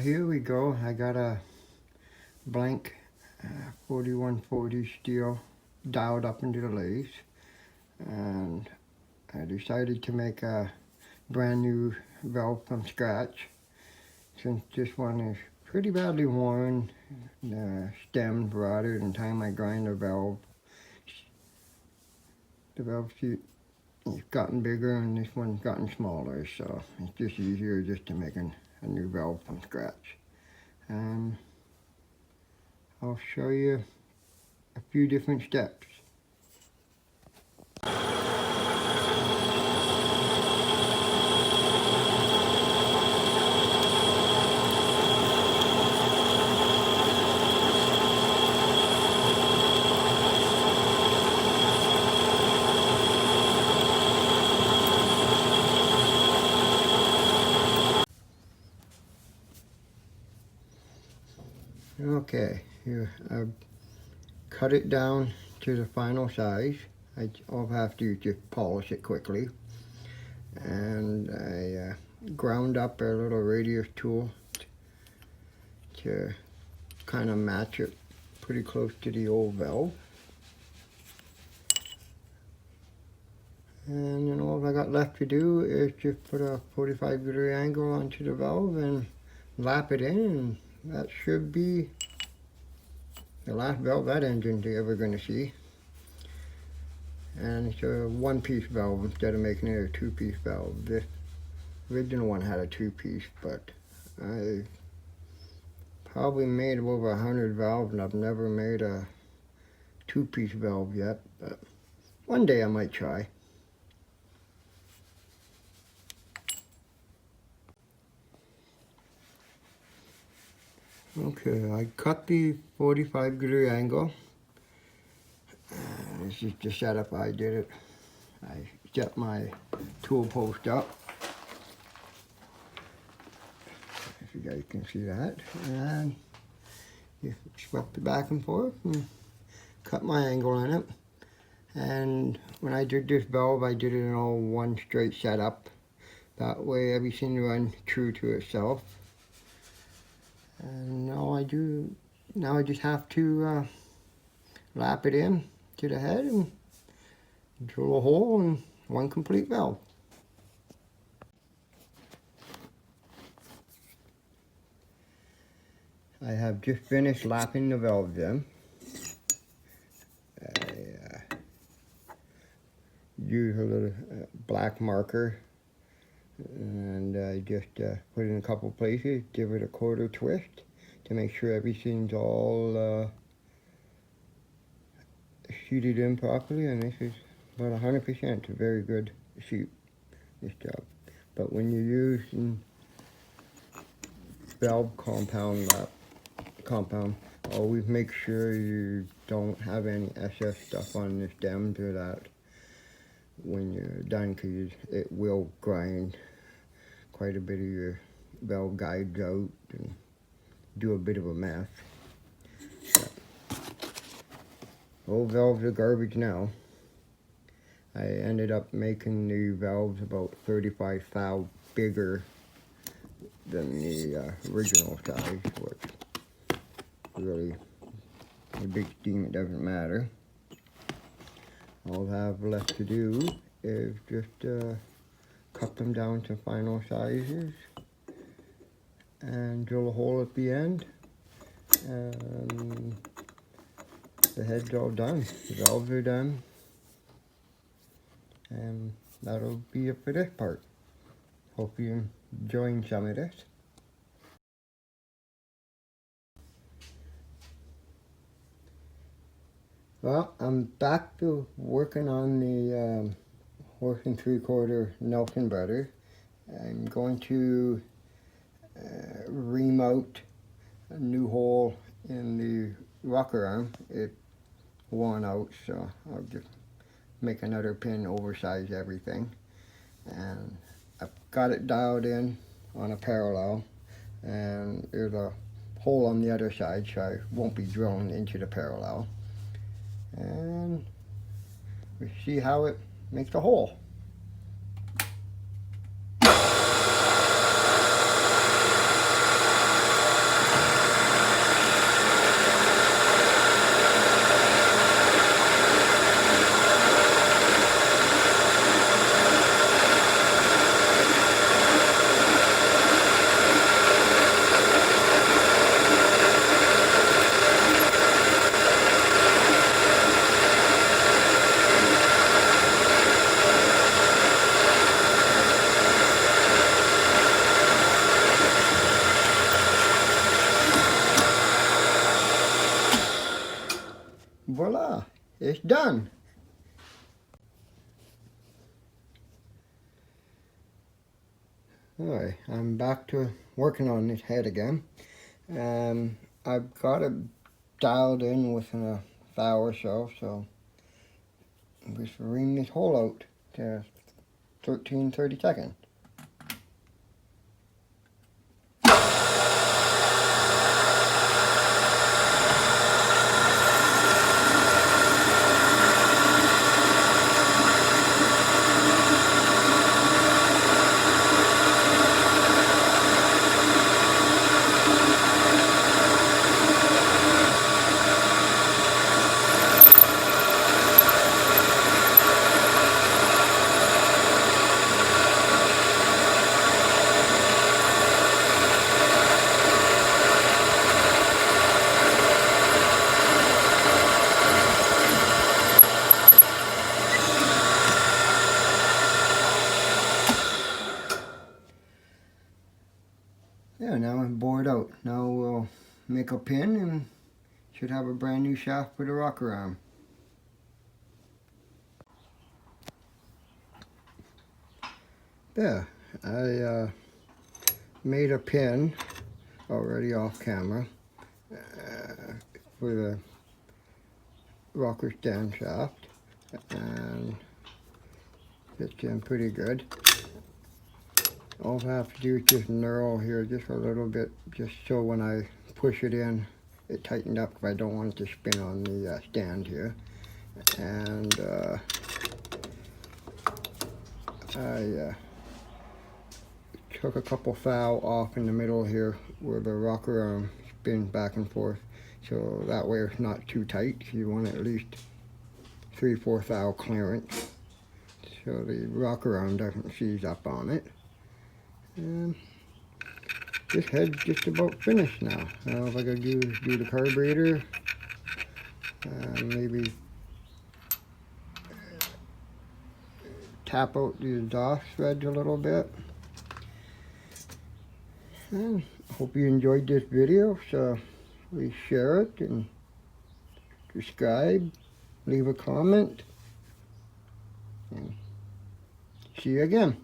here we go. I got a blank 4140 steel dialed up into the lathe, and I decided to make a brand new valve from scratch. Since this one is pretty badly worn, the stem rotted, and time I grind the valve sheet has gotten bigger, and this one's gotten smaller, so it's just easier just to make a new valve from scratch. I'll show you a few different steps. Okay, here I've cut it down to the final size. All I have to do is just polish it quickly. And I ground up a little radius tool to kind of match it pretty close to the old valve. And then all I got left to do is just put a 45-degree angle onto the valve and lap it in, and that should be the last valve that engine's ever going to see. And it's a one-piece valve instead of making it a two-piece valve. This original one had a two-piece, but I probably made over 100 valves, and I've never made a two-piece valve yet, but one day I might try. Okay, I cut the 45-degree angle. This is the setup I did it. I set my tool post up, if you guys can see that, and you swept it back and forth and cut my angle in it. And when I did this valve, I did it in all one straight setup. That way everything runs true to itself. And now I just have to lap it in to the head and drill a hole in one complete valve. I have just finished lapping the valve in. I use a little black marker, and I just put it in a couple places, give it a quarter twist to make sure everything's all sheeted in properly, and this is about 100% a very good sheet, this job. But when you're using valve compound, always make sure you don't have any SS stuff on the stems, or that when you're done, because it will grind quite a bit of your valve guides out and do a bit of a mess. Old valves are garbage now. I ended up making the valves about 35 thou bigger than the original size, which really, the big scheme, it doesn't matter. All I have left to do is just cut them down to final sizes and drill a hole at the end, and the head's all done. The valves are done, and that'll be it for this part. Hope you're enjoying some of this. Well, I'm back to working on the horse and 3/4 Nelson Brothers. I'm going to remount a new hole in the rocker arm. It's worn out, so I'll just make another pin, oversize everything. And I've got it dialed in on a parallel, and there's a hole on the other side, so I won't be drilling into the parallel. And we see how it makes a hole. it's done. Alright, I'm back to working on this head again. I've got it dialed in within a hour or so, so I'm just ream this hole out to 13-30 seconds. Yeah, now I'm bored out. Now we'll make a pin and should have a brand new shaft for the rocker arm. Yeah, I made a pin already off camera for the rocker stand shaft, and it's in pretty good. All I have to do is just knurl here just a little bit, just so when I push it in, it tightened up, because I don't want it to spin on the stand here. And I took a couple thou off in the middle here where the rocker arm spins back and forth, so that way it's not too tight. You want at least 3/4 thou clearance so the rocker arm doesn't seize up on it. And this head's just about finished now. Now if I gotta do the carburetor, maybe tap out the exhaust threads a little bit. And I hope you enjoyed this video, so please share it and subscribe, leave a comment, and see you again.